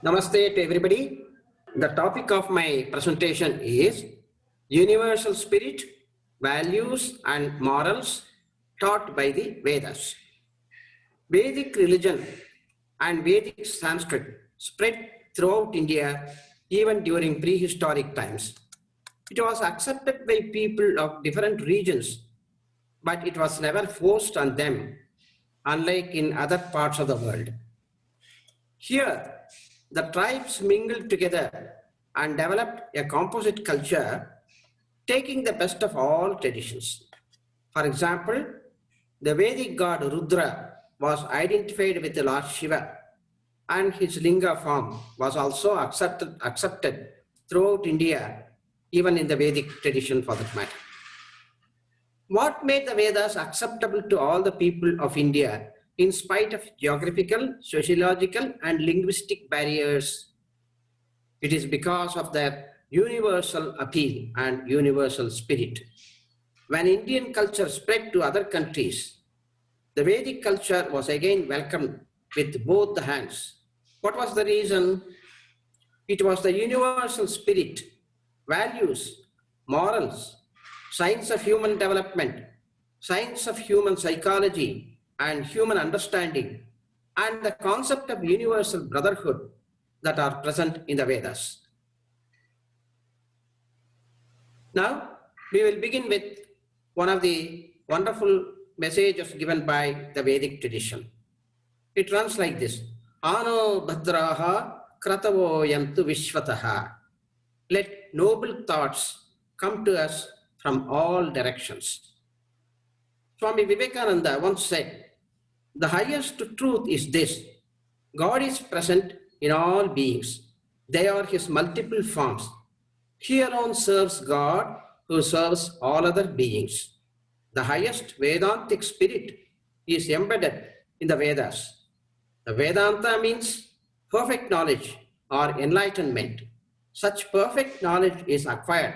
Namaste to everybody. The topic of my presentation is Universal Spirit, Values and Morals taught by the Vedas. Vedic religion and Vedic Sanskrit spread throughout India even during prehistoric times. It was accepted by people of different regions, but it was never forced on them, unlike in other parts of the world. Here, the tribes mingled together and developed a composite culture, taking the best of all traditions. For example, the Vedic god Rudra was identified with the Lord Shiva, and his linga form was also accepted throughout India, even in the Vedic tradition for that matter. What made the Vedas acceptable to all the people of India in spite of geographical, sociological, and linguistic barriers? It is because of their universal appeal and universal spirit. When Indian culture spread to other countries, the Vedic culture was again welcomed with both the hands. What was the reason? It was the universal spirit, values, morals, science of human development, science of human psychology and human understanding, and the concept of universal brotherhood that are present in the Vedas. Now, we will begin with one of the wonderful messages given by the Vedic tradition. It runs like this: Ano bhadraha kratavo yantu vishvataha. Let noble thoughts come to us from all directions. Swami Vivekananda once said, the highest truth is this: God is present in all beings. They are his multiple forms. He alone serves God who serves all other beings. The highest Vedantic spirit is embedded in the Vedas. The Vedanta means perfect knowledge or enlightenment. Such perfect knowledge is acquired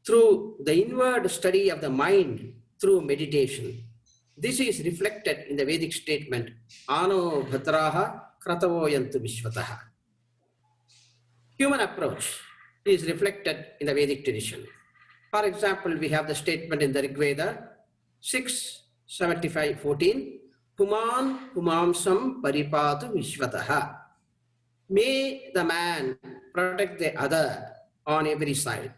through the inward study of the mind through meditation. This is reflected in the Vedic statement, Ano bhadraha kratavo yantu vishvataha. Human approach is reflected in the Vedic tradition. For example, we have the statement in the Rig Veda 6:75:14, Puman pumamsam paripatu vishvataha. May the man protect the other on every side.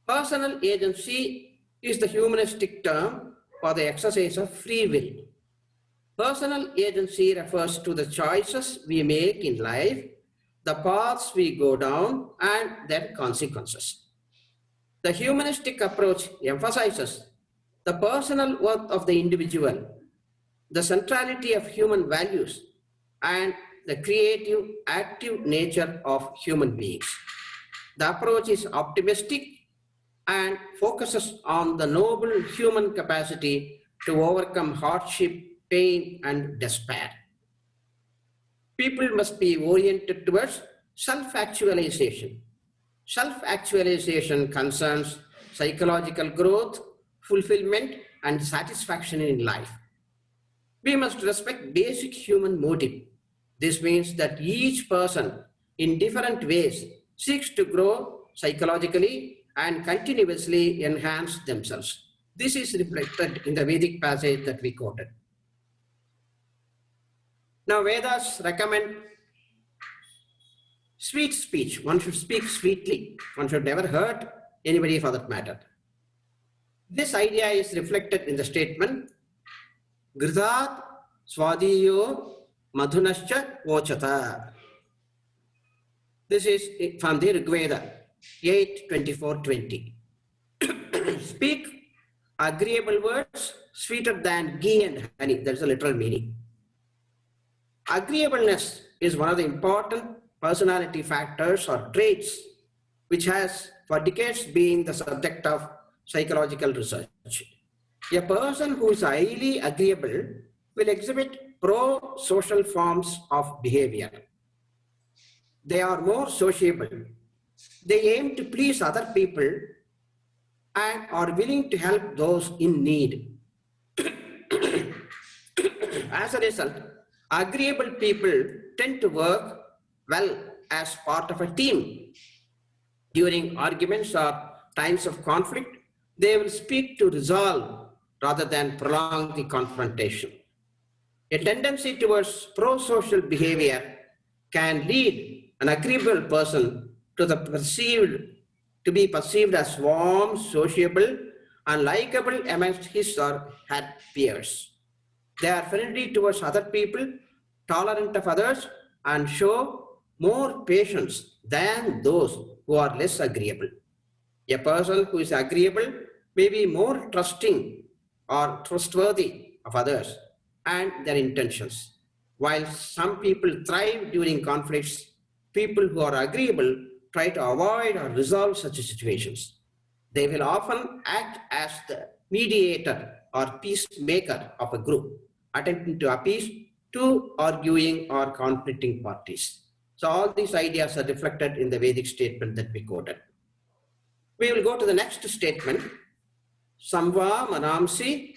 Personal agency is the humanistic term for the exercise of free will. Personal agency refers to the choices we make in life, the paths we go down, and their consequences. The humanistic approach emphasizes the personal worth of the individual, the centrality of human values, and the creative, active nature of human beings. The approach is optimistic and focuses on the noble human capacity to overcome hardship, pain, and despair. People must be oriented towards self-actualization. Self-actualization concerns psychological growth, fulfillment, and satisfaction in life. We must respect basic human motive. This means that each person in different ways seeks to grow psychologically and continuously enhance themselves. This is reflected in the Vedic passage that we quoted. Now, Vedas recommend sweet speech. One should speak sweetly. One should never hurt anybody for that matter. This idea is reflected in the statement, Gridhat Swadiyo Madhunascha Vochata. This is from the Rig Veda 8:24-20. Speak agreeable words sweeter than ghee and honey. That's a literal meaning. Agreeableness is one of the important personality factors or traits which has for decades been the subject of psychological research. A person who is highly agreeable will exhibit pro-social forms of behavior. They are more sociable. They aim to please other people and are willing to help those in need. As a result, agreeable people tend to work well as part of a team. During arguments or times of conflict, they will speak to resolve rather than prolong the confrontation. A tendency towards pro-social behavior can lead an agreeable person to be perceived as warm, sociable, and likable amongst his or her peers. They are friendly towards other people, tolerant of others, and show more patience than those who are less agreeable. A person who is agreeable may be more trusting or trustworthy of others and their intentions. While some people thrive during conflicts, people who are agreeable try to avoid or resolve such situations. They will often act as the mediator or peacemaker of a group, attempting to appease two arguing or conflicting parties. So all these ideas are reflected in the Vedic statement that we quoted. We will go to the next statement. Samva manamsi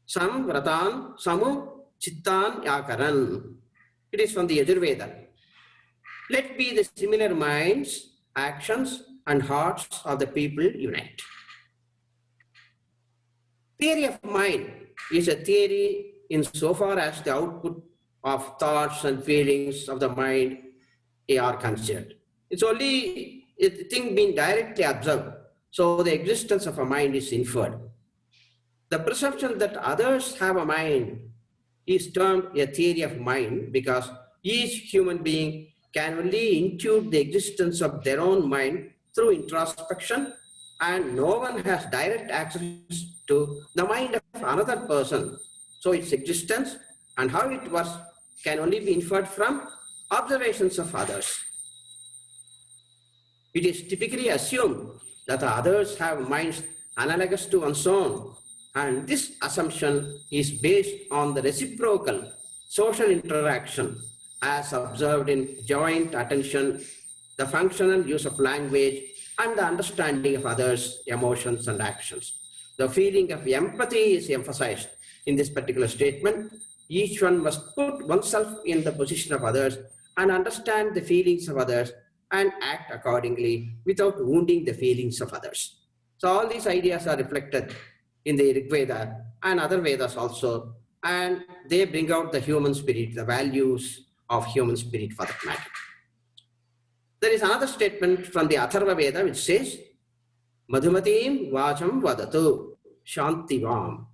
samvratan samu chittan yakaran. It is from the Yajurveda. Let be the similar minds, actions, and hearts of the people unite. Theory of mind is a theory insofar as the output of thoughts and feelings of the mind are considered. It's only a thing being directly observed, so the existence of a mind is inferred. The perception that others have a mind is termed a theory of mind because each human being can only intuit the existence of their own mind through introspection, and no one has direct access to the mind of another person. So its existence and how it works can only be inferred from observations of others. It is typically assumed that the others have minds analogous to one's own, and this assumption is based on the reciprocal social interaction as observed in joint attention, the functional use of language, and the understanding of others' emotions and actions. The feeling of empathy is emphasized in this particular statement. Each one must put oneself in the position of others and understand the feelings of others and act accordingly without wounding the feelings of others. So all these ideas are reflected in the Rig Veda and other Vedas also, and they bring out the human spirit, the values of human spirit for that matter. There is another statement from the Atharva Veda which says, Madhumatim vacham vadatu shantivam.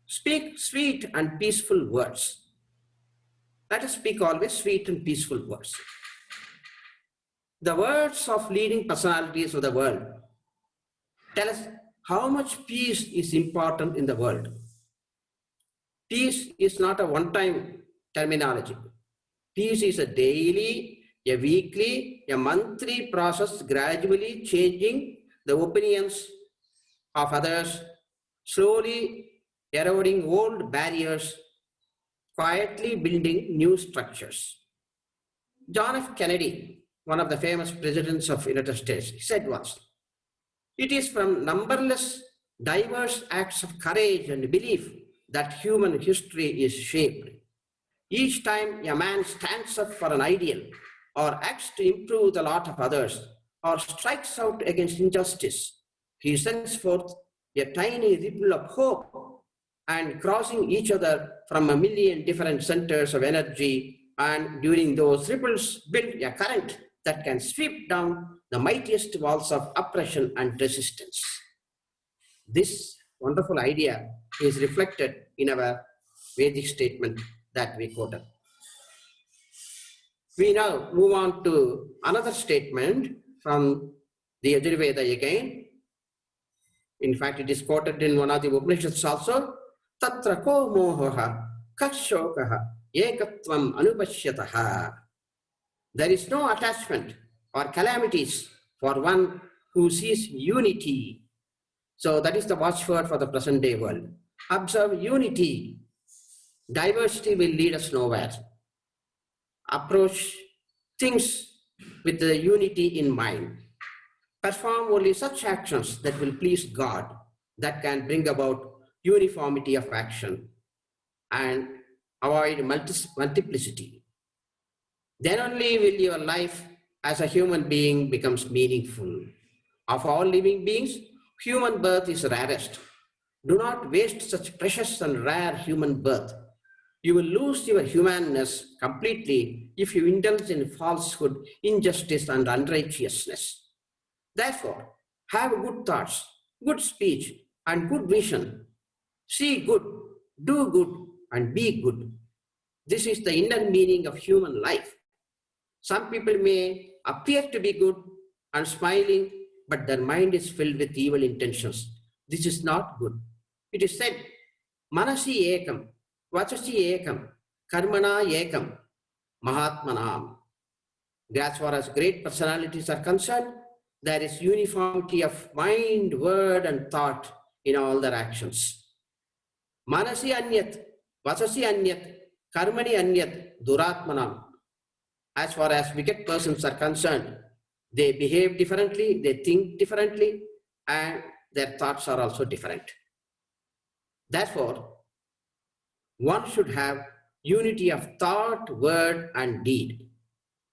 Speak sweet and peaceful words. Let us speak always sweet and peaceful words. The words of leading personalities of the world tell us how much peace is important in the world. Peace is not a one-time terminology. Peace is a daily, a weekly, a monthly process, gradually changing the opinions of others, slowly eroding old barriers, quietly building new structures. John F. Kennedy, one of the famous presidents of the United States, said once, "It is from numberless diverse acts of courage and belief that human history is shaped. Each time a man stands up for an ideal or acts to improve the lot of others or strikes out against injustice, he sends forth a tiny ripple of hope, and crossing each other from a million different centers of energy, and during those ripples build a current that can sweep down the mightiest walls of oppression and resistance." This wonderful idea is reflected in our Vedic statement that we quoted. We now move on to another statement from the Yajurveda again. In fact, it is quoted in one of the Upanishads also. Tatra ko mohaha kashokaha ekatvam anupashyataha. There is no attachment or calamities for one who sees unity. So that is the watchword for the present day world. Observe unity. Diversity will lead us nowhere. Approach things with the unity in mind. Perform only such actions that will please God, that can bring about uniformity of action, and avoid multiplicity. Then only will your life as a human being becomes meaningful. Of all living beings, human birth is rarest. Do not waste such precious and rare human birth. You will lose your humanness completely if you indulge in falsehood, injustice, and unrighteousness. Therefore, have good thoughts, good speech, and good vision. See good, do good, and be good. This is the inner meaning of human life. Some people may appear to be good and smiling, but their mind is filled with evil intentions. This is not good. It is said, Manasi ekam, Vachasi ekam, Karmana ekam, Mahatmanam. As far as great personalities are concerned, there is uniformity of mind, word, and thought in all their actions. Manasi anyat, Vachasi anyat, Karmani anyat, Duratmanam. As far as wicked persons are concerned, they behave differently, they think differently, and their thoughts are also different. Therefore, one should have unity of thought, word, and deed.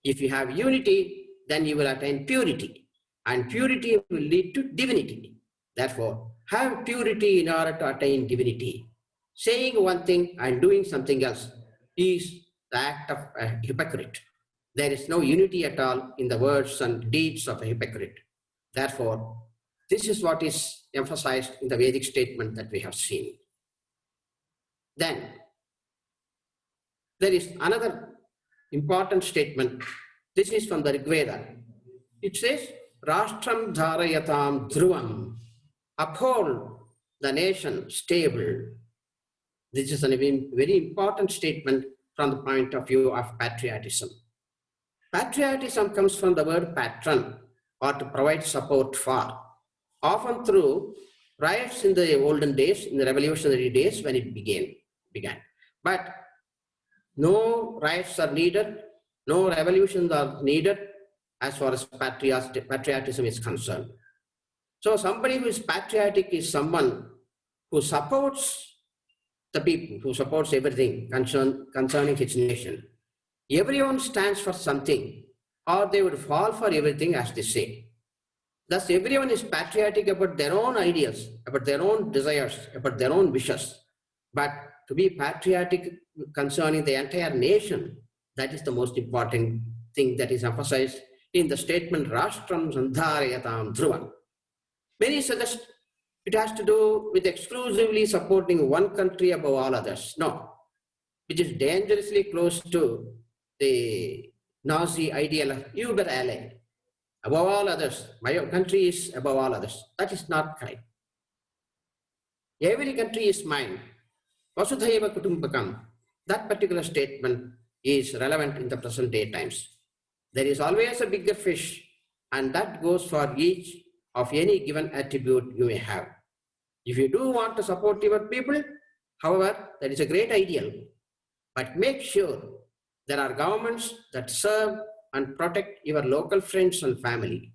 If you have unity, then you will attain purity, and purity will lead to divinity. Therefore, have purity in order to attain divinity. Saying one thing and doing something else is the act of a hypocrite. There is no unity at all in the words and deeds of a hypocrite. Therefore, this is what is emphasized in the Vedic statement that we have seen. Then, there is another important statement. This is from the Rig Veda. It says, Rashtram dharayatam dhruvam, uphold the nation stable. This is a very important statement from the point of view of patriotism. Patriotism comes from the word patron, or to provide support for, often through riots in the olden days, in the revolutionary days when it began. But no riots are needed, no revolutions are needed as far as patriotism is concerned. So somebody who is patriotic is someone who supports the people, who supports everything concerning his nation. Everyone stands for something, or they would fall for everything, as they say. Thus, everyone is patriotic about their own ideals, about their own desires, about their own wishes. But to be patriotic concerning the entire nation, that is the most important thing that is emphasized in the statement, Rashtram Sandharayatam Dhruvam. Many suggest it has to do with exclusively supporting one country above all others. No, which is dangerously close to the Nazi ideal of Uber ally. Above all others, my country is above all others. That is not correct. Every country is mine. Vasudhaiva Kutumbakam. That particular statement is relevant in the present day times. There is always a bigger fish, and that goes for each of any given attribute you may have. If you do want to support your people, however, that is a great ideal. But make sure there are governments that serve and protect your local friends and family.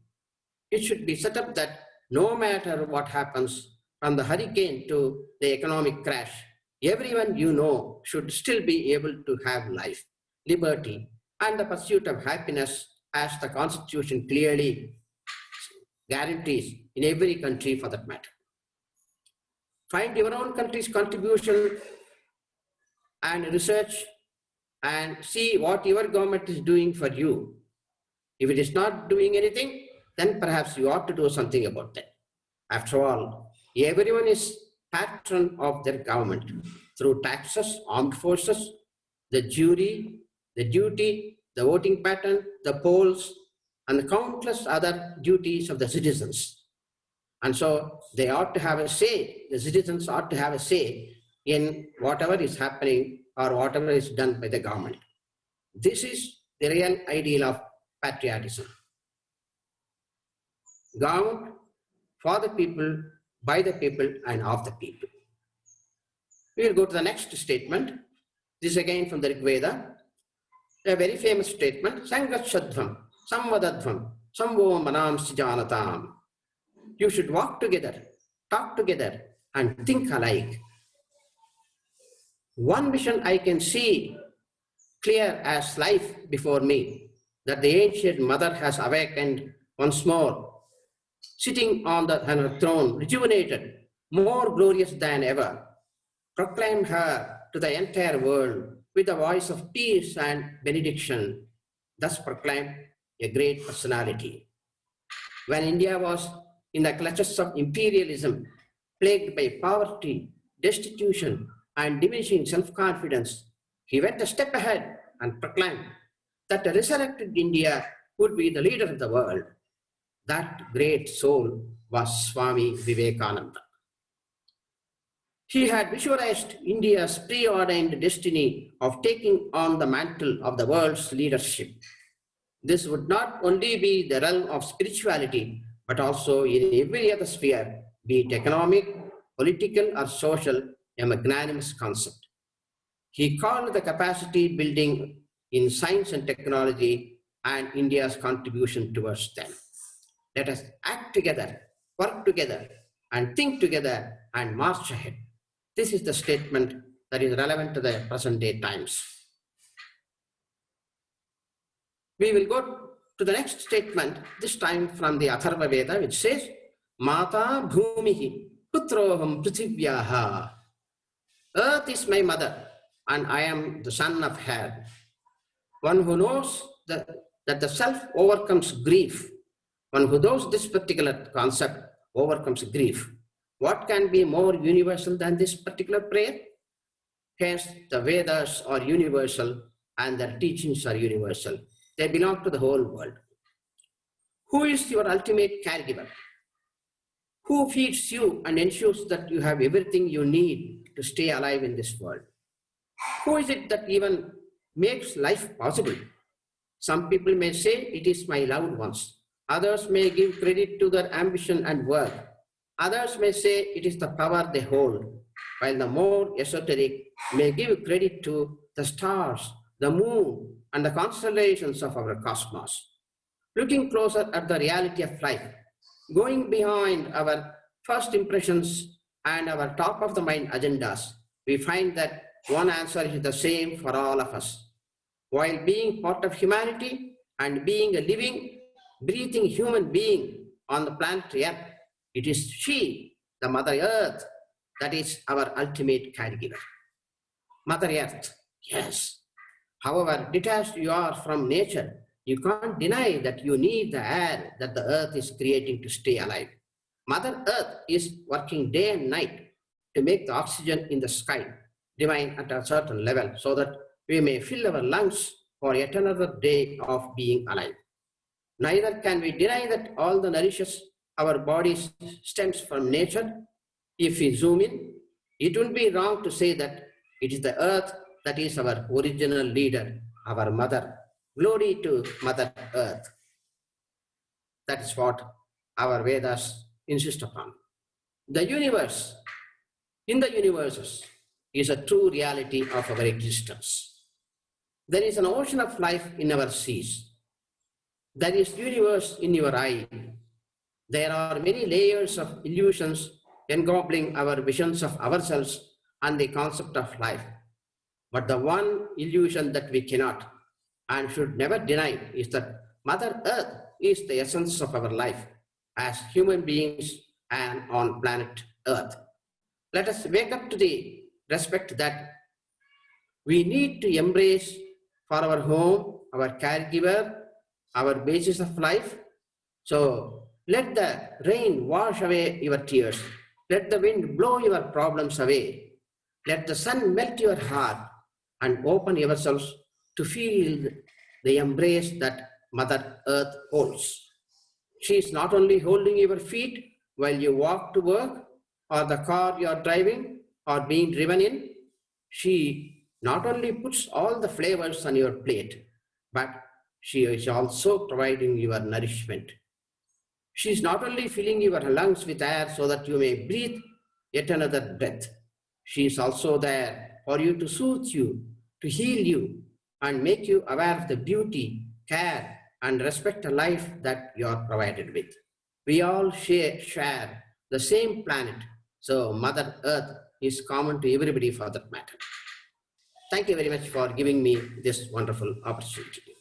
It should be set up that no matter what happens, from the hurricane to the economic crash, everyone you know should still be able to have life, liberty, and the pursuit of happiness as the Constitution clearly guarantees in every country for that matter. Find your own country's contribution and research and see what your government is doing for you. If it is not doing anything, then perhaps you ought to do something about that. After all, everyone is patron of their government through taxes, armed forces, the jury, the duty, the voting pattern, the polls, and the countless other duties of the citizens. And so they ought to have a say, the citizens ought to have a say in whatever is happening or whatever is done by the government. This is the real ideal of patriotism. Government for the people, by the people, and of the people. We will go to the next statement. This is again from the Rig Veda. A very famous statement. Sangachadvam, Samvadadvam, Samvo Manam Sijanatam. You should walk together, talk together, and think alike. One vision I can see clear as life before me, that the ancient mother has awakened once more, sitting on her throne, rejuvenated, more glorious than ever, proclaimed her to the entire world with a voice of peace and benediction, thus proclaimed a great personality. When India was in the clutches of imperialism, plagued by poverty, destitution, and diminishing self-confidence, he went a step ahead and proclaimed that a resurrected India would be the leader of the world. That great soul was Swami Vivekananda. He had visualized India's preordained destiny of taking on the mantle of the world's leadership. This would not only be the realm of spirituality, but also in every other sphere, be it economic, political, or social, a magnanimous concept. He called the capacity building in science and technology and India's contribution towards them. Let us act together, work together, and think together and march ahead. This is the statement that is relevant to the present day times. We will go to the next statement, this time from the Atharva Veda, which says, Mata Bhumihi Putroham Prithivyaha. Earth is my mother, and I am the son of her. One who knows that the self overcomes grief, one who knows this particular concept overcomes grief. What can be more universal than this particular prayer? Hence, the Vedas are universal and their teachings are universal. They belong to the whole world. Who is your ultimate caregiver? Who feeds you and ensures that you have everything you need to stay alive in this world? Who is it that even makes life possible? Some people may say it is my loved ones. Others may give credit to their ambition and work. Others may say it is the power they hold, while the more esoteric may give credit to the stars, the moon, and the constellations of our cosmos. Looking closer at the reality of life, going behind our first impressions and our top of the mind agendas, we find that one answer is the same for all of us. While being part of humanity and being a living, breathing human being on the planet Earth, it is she, the Mother Earth, that is our ultimate caregiver. Mother Earth, yes. However detached you are from nature, you can't deny that you need the air that the earth is creating to stay alive. Mother Earth is working day and night to make the oxygen in the sky remain at a certain level so that we may fill our lungs for yet another day of being alive. Neither can we deny that all the nourishes our bodies stems from nature. If we zoom in, it would be wrong to say that it is the earth that is our original leader, our mother. Glory to Mother Earth. That is what our Vedas insist upon. The universe, in the universes, is a true reality of our existence. There is an ocean of life in our seas. There is universe in your eye. There are many layers of illusions engulfing our visions of ourselves and the concept of life. But the one illusion that we cannot and should never deny is that Mother Earth is the essence of our life as human beings and on planet Earth. Let us wake up to the respect that we need to embrace for our home, our caregiver, our basis of life. So let the rain wash away your tears. Let the wind blow your problems away. Let the sun melt your heart and open yourselves to feel the embrace that Mother Earth holds. She is not only holding your feet while you walk to work or the car you are driving or being driven in. She not only puts all the flavors on your plate, but she is also providing your nourishment. She is not only filling your lungs with air so that you may breathe yet another breath. She is also there for you to soothe you, to heal you, and make you aware of the beauty, care, and respect a life that you are provided with. We all share the same planet, so Mother Earth is common to everybody for that matter. Thank you very much for giving me this wonderful opportunity.